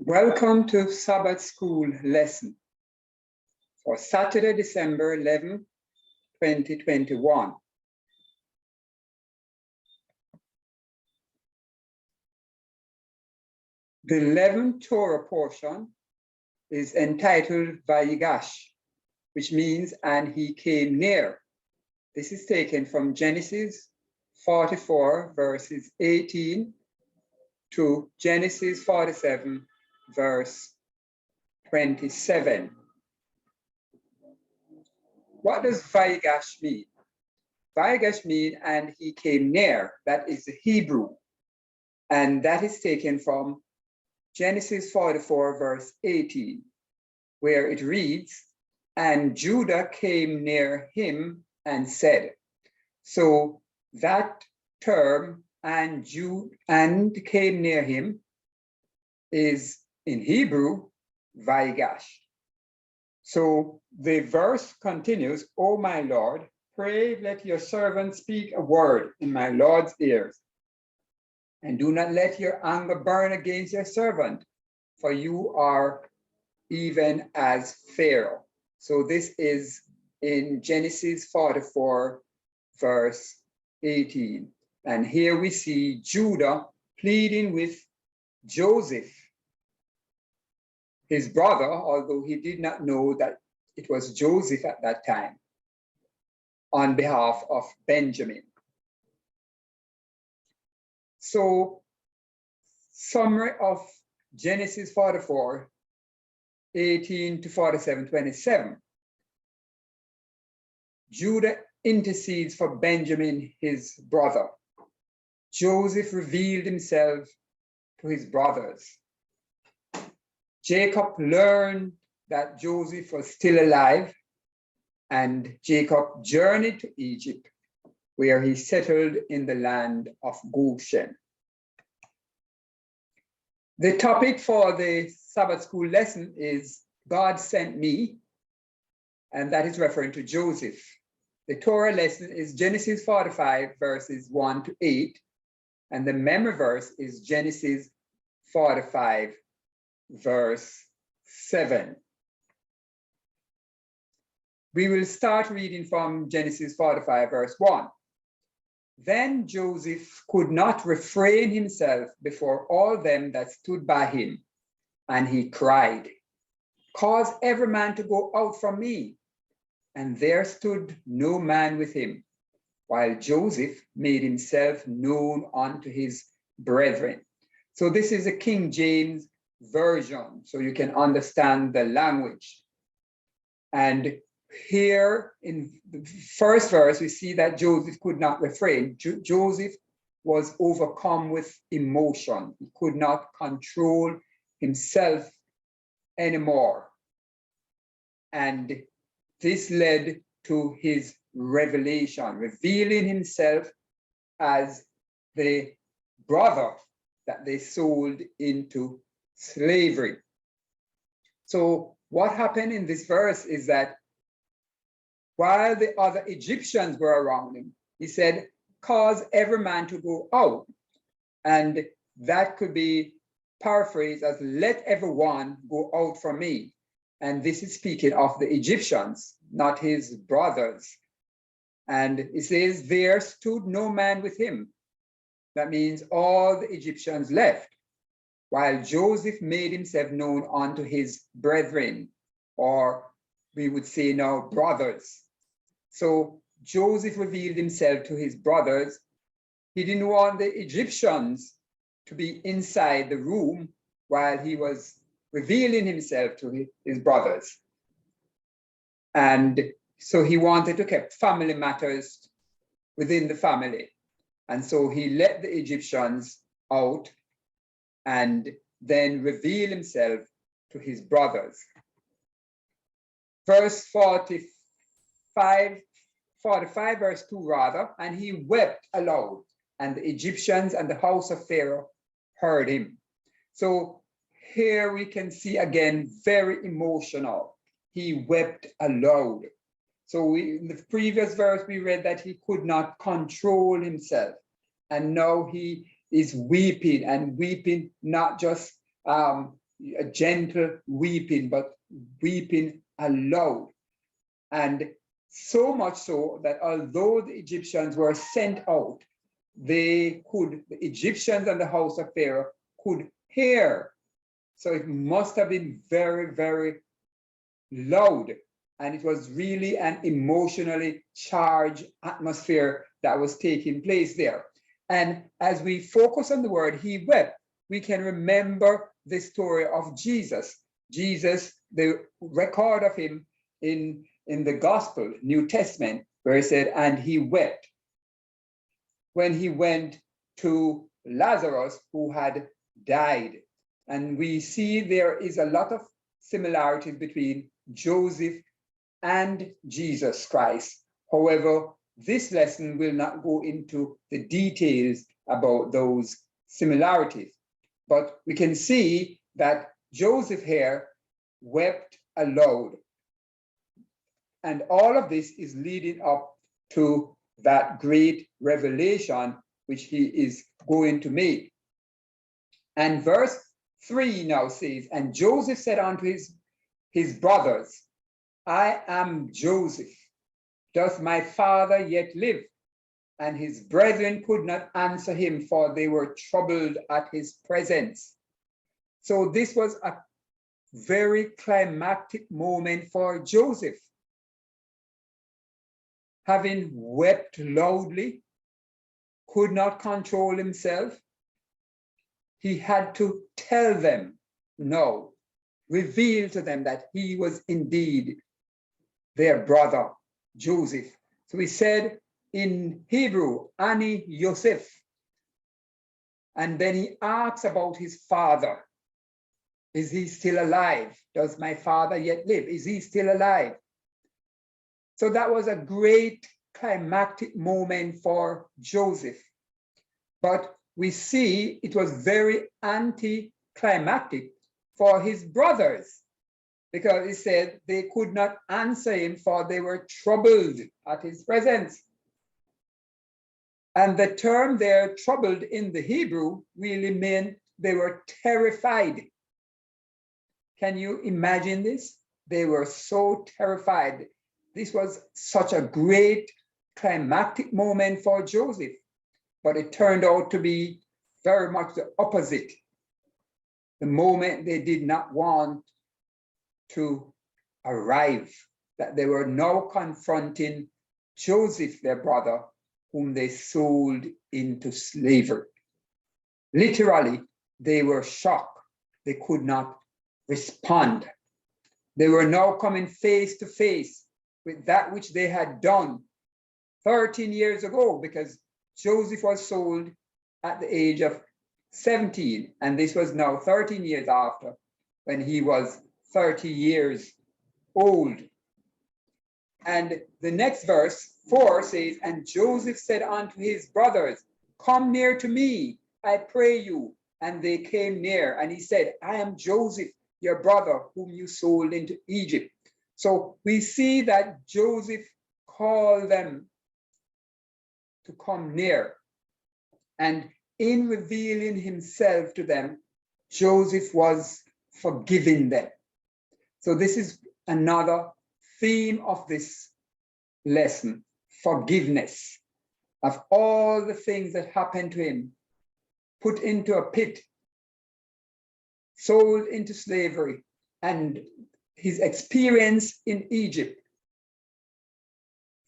Welcome to Sabbath School lesson for Saturday, December 11, 2021. The 11th Torah portion is entitled VAYIGASH, which means, and he came near. This is taken from Genesis 44, verses 18 to Genesis 47, verse 27. What does VAYIGASH mean? VAYIGASH means, and he came near. That is the Hebrew. And that is taken from Genesis 44, verse 18, where it reads, and Judah came near him and said. So that term, and came near him, is in Hebrew, VAYIGASH. So the verse continues, O my Lord, pray let your servant speak a word in my Lord's ears, and do not let your anger burn against your servant, for you are even as Pharaoh. So this is in Genesis 44, verse 18. And here we see Judah pleading with Joseph, his brother, although he did not know that it was Joseph at that time, on behalf of Benjamin. So, summary of Genesis 44, 18 to 47, 27. Judah intercedes for Benjamin, his brother. Joseph revealed himself to his brothers. Jacob learned that Joseph was still alive, and Jacob journeyed to Egypt, where he settled in the land of Goshen. The topic for the Sabbath school lesson is God sent me, and that is referring to Joseph. The Torah lesson is Genesis 45, verses 1 to 8, and the memory verse is Genesis 45, verse 7. We will start reading from Genesis 45, verse 1. Then Joseph could not refrain himself before all them that stood by him, and he cried, cause every man to go out from me. And there stood no man with him, while Joseph made himself known unto his brethren. So this is a King James version, so you can understand the language. And here in the first verse, we see that Joseph could not refrain. Joseph was overcome with emotion. He could not control himself anymore. And this led to his revelation, revealing himself as the brother that they sold into slavery. So what happened in this verse is that while the other Egyptians were around him, he said, cause every man to go out. And that could be paraphrased as, let everyone go out from me. And this is speaking of the Egyptians, not his brothers. And it says, there stood no man with him. That means all the Egyptians left, while Joseph made himself known unto his brethren, or we would say now brothers. So Joseph revealed himself to his brothers. He didn't want the Egyptians to be inside the room while he was revealing himself to his brothers. And so he wanted to keep family matters within the family. And so he let the Egyptians out and then reveal himself to his brothers. Verse 45, verse 2 rather, and he wept aloud, and the Egyptians and the house of Pharaoh heard him. So here we can see again, very emotional. He wept aloud. So in the previous verse, we read that he could not control himself. And now he is weeping, and weeping not just a gentle weeping, but weeping aloud. And so much so that although the Egyptians were sent out, the Egyptians and the house of Pharaoh could hear. So it must have been very, very loud. And it was really an emotionally charged atmosphere that was taking place there. And as we focus on the word he wept, we can remember the story of Jesus. Jesus, the record of him in the Gospel, New Testament, where he said, and he wept when he went to Lazarus, who had died. And we see there is a lot of similarities between Joseph and Jesus Christ. However, this lesson will not go into the details about those similarities. But we can see that Joseph here wept aloud. And all of this is leading up to that great revelation which he is going to make. And verse 3 now says, and Joseph said unto his brothers, I am Joseph. Doth my father yet live? And his brethren could not answer him, for they were troubled at his presence. So this was a very climactic moment for Joseph. Having wept loudly, could not control himself, he had to tell them, no, reveal to them that he was indeed their brother, Joseph. So he said in Hebrew, Ani Yosef. And then he asks about his father. Is he still alive? Does my father yet live? Is he still alive? So that was a great climactic moment for Joseph. But we see it was very anticlimactic for his brothers, because he said they could not answer him, for they were troubled at his presence. And the term there, troubled, in the Hebrew really meant they were terrified. Can you imagine this? They were so terrified. This was such a great climactic moment for Joseph, but it turned out to be very much the opposite. The moment they did not want to arrive, that they were now confronting Joseph, their brother, whom they sold into slavery. Literally, they were shocked. They could not respond. They were now coming face to face with that which they had done 13 years ago, because Joseph was sold at the age of 17, and this was now 13 years after, when he was 30 years old. And the next verse 4 says, and Joseph said unto his brothers, come near to me, I pray you. And they came near, and he said, I am Joseph, your brother, whom you sold into Egypt. So we see that Joseph called them to come near. And in revealing himself to them, Joseph was forgiving them. So this is another theme of this lesson, forgiveness of all the things that happened to him, put into a pit, sold into slavery, and his experience in Egypt,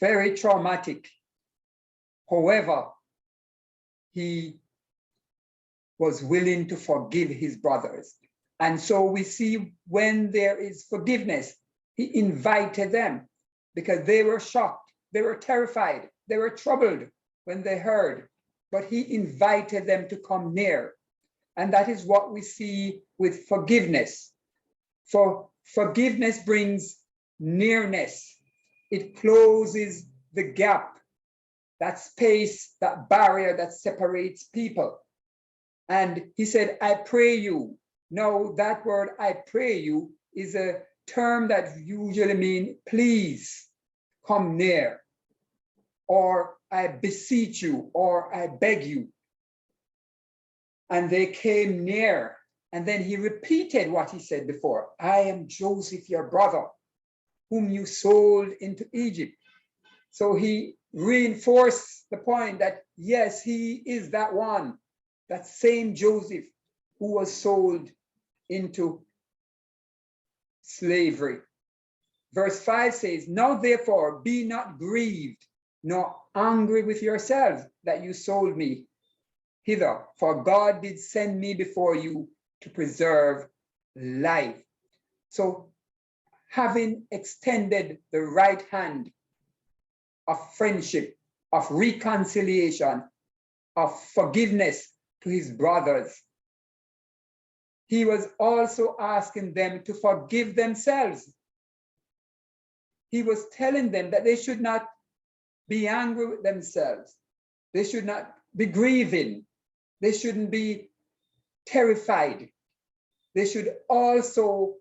very traumatic. However, he was willing to forgive his brothers. And so we see when there is forgiveness, he invited them, because they were shocked, they were terrified, they were troubled when they heard, but he invited them to come near. And that is what we see with forgiveness. For forgiveness brings nearness. It closes the gap, that space, that barrier that separates people. And he said, I pray you. Now that word, I pray you, is a term that usually means, please come near, or I beseech you, or I beg you. And they came near, And then he repeated what he said before. I am Joseph, your brother, whom you sold into Egypt. So he reinforced the point that, yes, he is that one, that same Joseph who was sold into slavery. Verse 5 says, now therefore be not grieved, nor angry with yourselves that you sold me hither, for God did send me before you to preserve life. So having extended the right hand of friendship, of reconciliation, of forgiveness to his brothers, he was also asking them to forgive themselves. He was telling them that they should not be angry with themselves. They should not be grieving. They shouldn't be terrified. They should also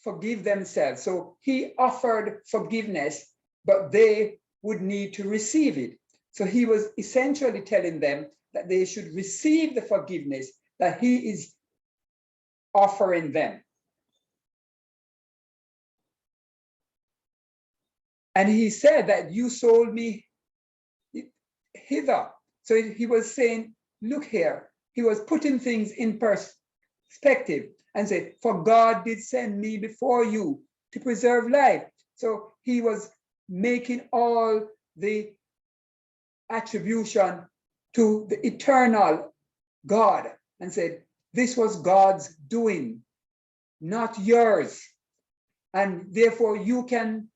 forgive themselves. So he offered forgiveness, but they would need to receive it. So he was essentially telling them that they should receive the forgiveness that he is offering them. And he said that you sold me hither. So he was saying, look here. He was putting things in perspective and said, for God did send me before you to preserve life. So he was making all the attribution to the eternal God and said, this was God's doing, not yours. And therefore you can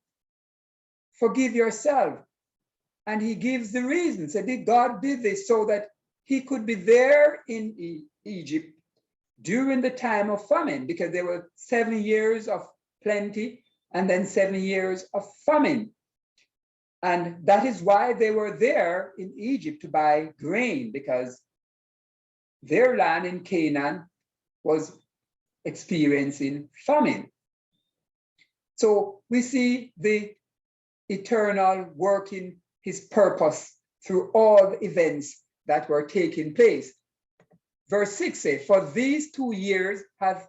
forgive yourself. And he gives the reason, said God did this so that he could be there in Egypt during the time of famine, because there were 7 years of plenty and then 7 years of famine. And that is why they were there in Egypt to buy grain, because their land in Canaan was experiencing famine. So we see the eternal working his purpose through all the events that were taking place. Verse 6 says, for these 2 years have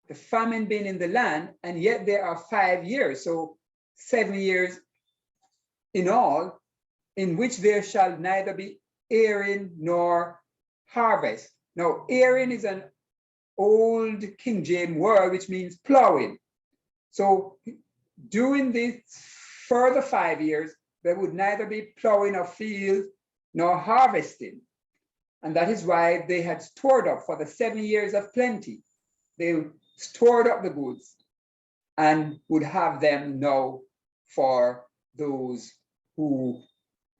the famine been in the land, and yet there are 5 years, so 7 years in all, in which there shall neither be airing nor harvest. Now, airing is an old King James word which means plowing. So during the further 5 years, there would neither be plowing of fields nor harvesting. And that is why they had stored up for the 7 years of plenty. They stored up the goods and would have them now for those who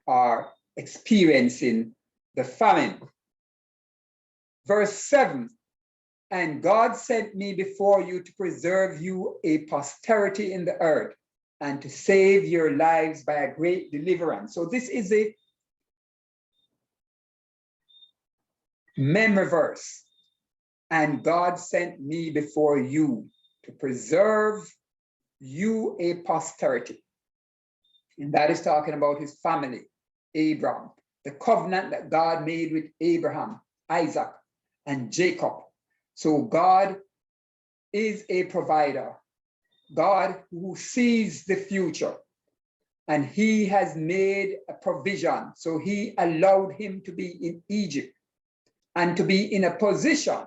are experiencing the famine. Verse 7, and God sent me before you to preserve you a posterity in the earth and to save your lives by a great deliverance. So this is a memory verse. And God sent me before you to preserve you a posterity. And that is talking about his family, Abraham, the covenant that God made with Abraham, Isaac, and Jacob. So God is a provider, God who sees the future, and he has made a provision. So he allowed him to be in Egypt and to be in a position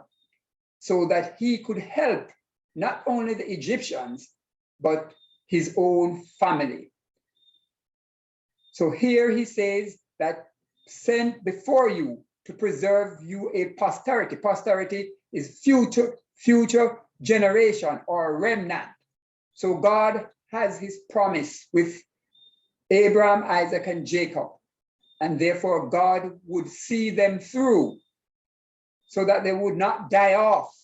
so that he could help not only the Egyptians, but his own family. So here he says that sent before you to preserve you a posterity. Posterity is future generation or remnant. So God has his promise with Abraham, Isaac, and Jacob, and therefore God would see them through so that they would not die off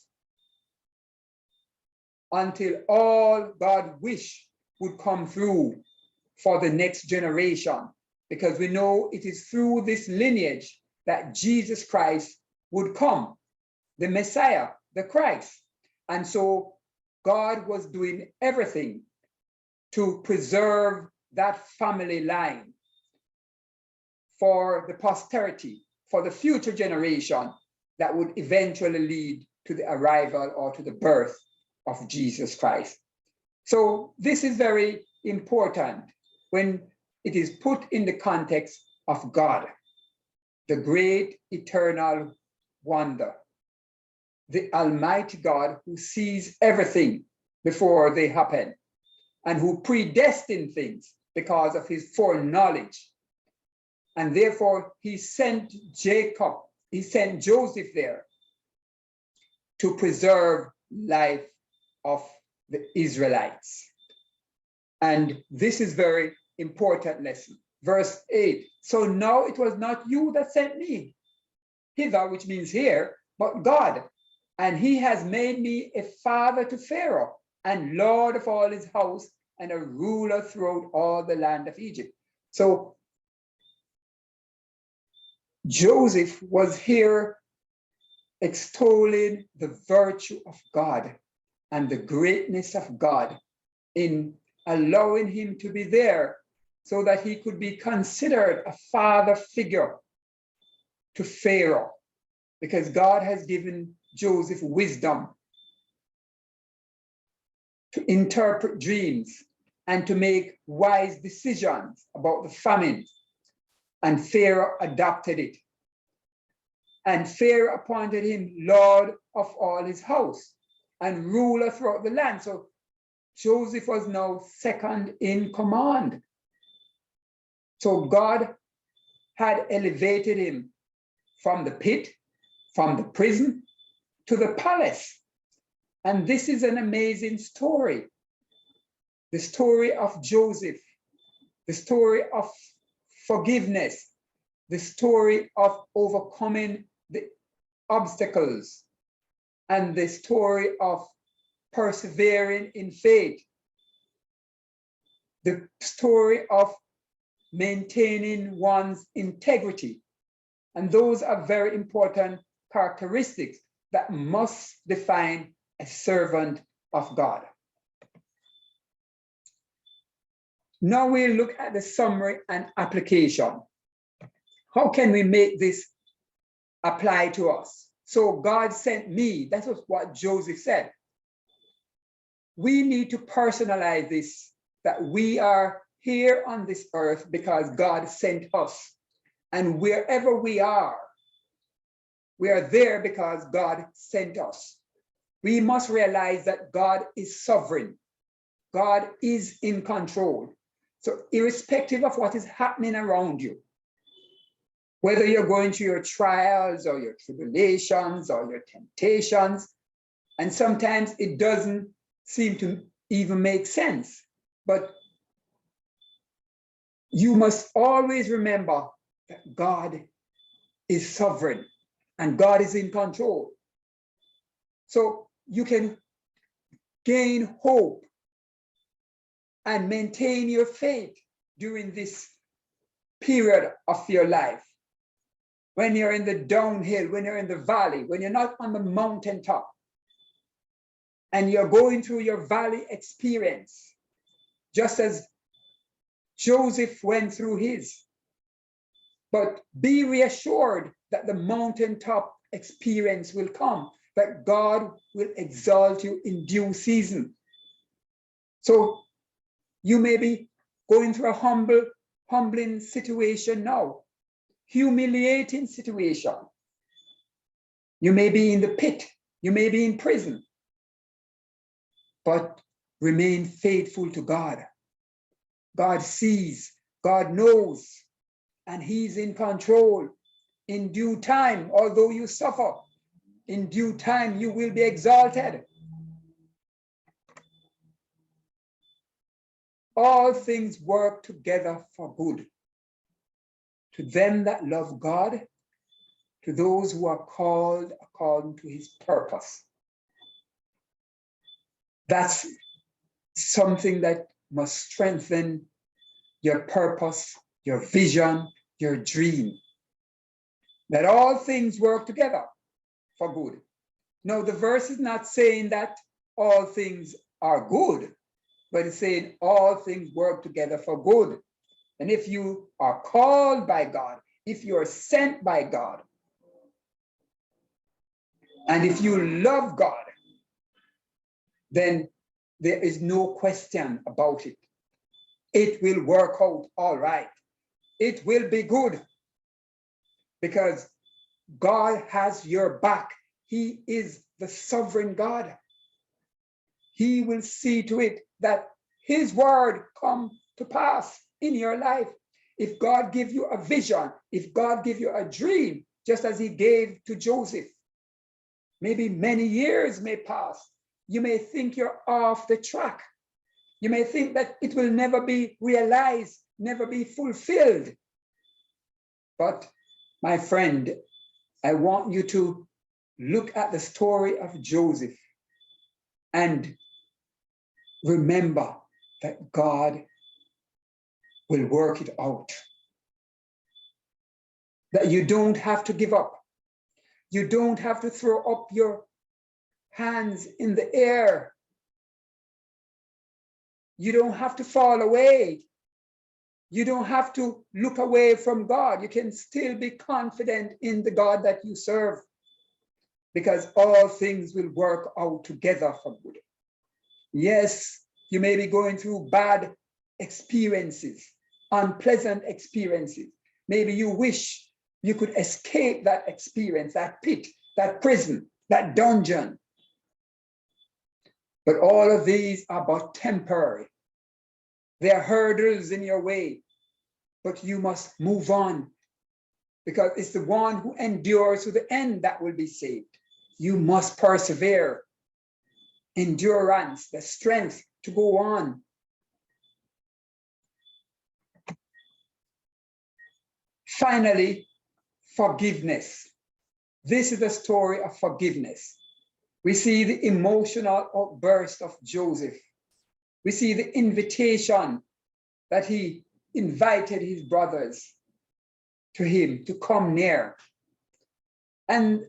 until all God wish would come through for the next generation, because we know it is through this lineage that Jesus Christ would come, the Messiah, the Christ. And so God was doing everything to preserve that family line for the posterity, for the future generation that would eventually lead to the arrival or to the birth of Jesus Christ. So this is very important when it is put in the context of God, the great eternal wonder, the Almighty God who sees everything before they happen and who predestined things because of his foreknowledge. And therefore he sent Joseph there to preserve life of the Israelites. And this is very important lesson. Verse 8, so now it was not you that sent me hither, which means here, but God. And he has made me a father to Pharaoh and lord of all his house and a ruler throughout all the land of Egypt. So Joseph was here extolling the virtue of God and the greatness of God in allowing him to be there so that he could be considered a father figure to Pharaoh, because God has given Joseph wisdom to interpret dreams and to make wise decisions about the famine. And Pharaoh adopted it. And Pharaoh appointed him lord of all his house and ruler throughout the land. So Joseph was now second in command. So God had elevated him from the pit, from the prison to the palace. And this is an amazing story. The story of Joseph, the story of forgiveness, the story of overcoming the obstacles, and the story of persevering in faith, the story of maintaining one's integrity. And those are very important characteristics that must define a servant of God. Now we'll look at the summary and application. How can we make this apply to us? So God sent me. That was what Joseph said. We need to personalize this, that we are here on this earth because God sent us. And wherever we are there because God sent us. We must realize that God is sovereign. God is in control. So irrespective of what is happening around you, whether you're going through your trials or your tribulations or your temptations, and sometimes it doesn't seem to even make sense, but you must always remember that God is sovereign and God is in control. So you can gain hope and maintain your faith during this period of your life. When you're in the downhill, when you're in the valley, when you're not on the mountaintop, and you're going through your valley experience, just as Joseph went through his. But be reassured that the mountaintop experience will come, that God will exalt you in due season. So you may be going through a humbling situation now, humiliating situation. You may be in the pit, you may be in prison, but remain faithful to God. God sees, God knows, and he's in control. In due time, although you suffer, in due time you will be exalted. All things work together for good to them that love God, to those who are called according to his purpose. That's something that must strengthen your purpose, your vision, your dream. That all things work together for good. Now, the verse is not saying that all things are good, but it's saying all things work together for good. And if you are called by God, if you are sent by God, And if you love God, then there is no question about it. It will work out all right. It will be good because God has your back. He is the sovereign God. He will see to it that his word come to pass in your life. If God give you a vision, if God give you a dream, just as he gave to Joseph, maybe many years may pass. You may think you're off the track. You may think that it will never be realized, never be fulfilled. But my friend, I want you to look at the story of Joseph and remember that God will work it out. That you don't have to give up. You don't have to throw up your hands in the air. You don't have to fall away. You don't have to look away from God. You can still be confident in the God that you serve, because all things will work out together for good. Yes, you may be going through bad experiences, unpleasant experiences. Maybe you wish you could escape that experience, that pit, that prison, that dungeon. But all of these are but temporary. There are hurdles in your way, but you must move on, because it's the one who endures to the end that will be saved. You must persevere. Endurance, the strength to go on. Finally, forgiveness. This is the story of forgiveness. We see the emotional outburst of Joseph. We see the invitation that he invited his brothers to him to come near. And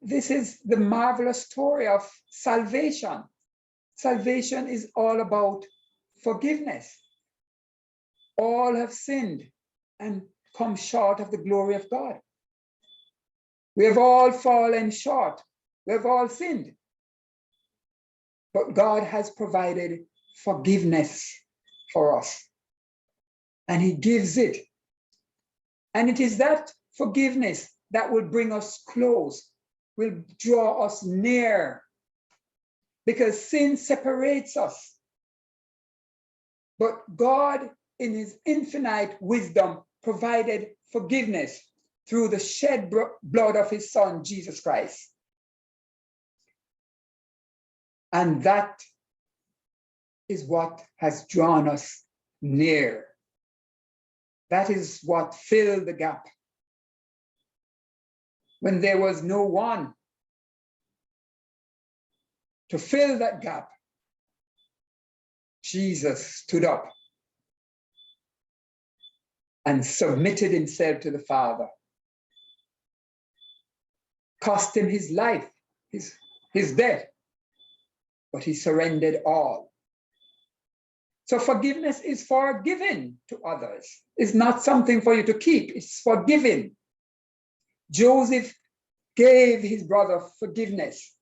this is the marvelous story of salvation. Salvation is all about forgiveness. All have sinned and come short of the glory of God. We have all fallen short. We have all sinned. But God has provided forgiveness for us. And he gives it. And it is that forgiveness that will bring us close, will draw us near. Because sin separates us. But God, in his infinite wisdom, provided forgiveness through the shed blood of his son, Jesus Christ. And that is what has drawn us near. That is what filled the gap. When there was no one to fill that gap, Jesus stood up and submitted himself to the Father. Cost him his life, his death, but he surrendered all. So forgiveness is for giving to others. It's not something for you to keep, it's for giving. Joseph gave his brother forgiveness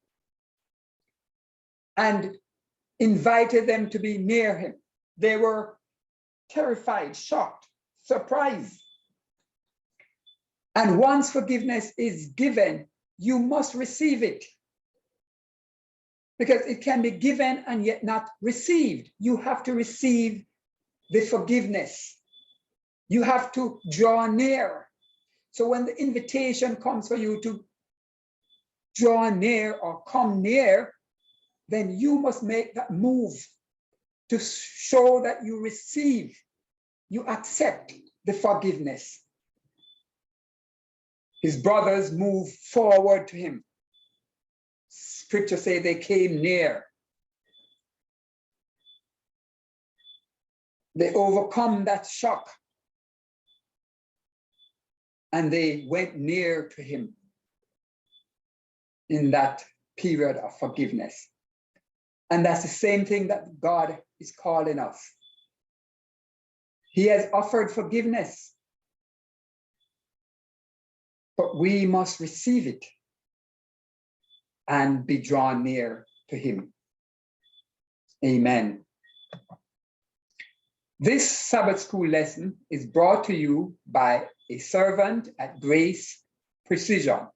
and invited them to be near him. They were terrified, shocked, surprised. And once forgiveness is given, you must receive it. Because it can be given and yet not received. You have to receive the forgiveness. You have to draw near. So when the invitation comes for you to draw near or come near, then you must make that move to show that you receive, you accept the forgiveness. His brothers moved forward to him. Scripture says they came near. They overcome that shock. And they went near to him in that period of forgiveness. And that's the same thing that God is calling us. He has offered forgiveness, but we must receive it. and be drawn near to him. Amen. This Sabbath school lesson is brought to you by a servant at Grace Precision.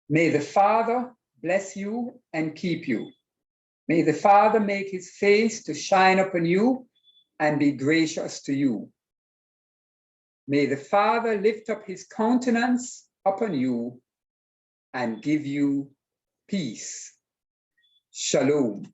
May the Father bless you and keep you. May the Father make his face to shine upon you and be gracious to you. May the Father lift up his countenance upon you and give you peace. Shalom.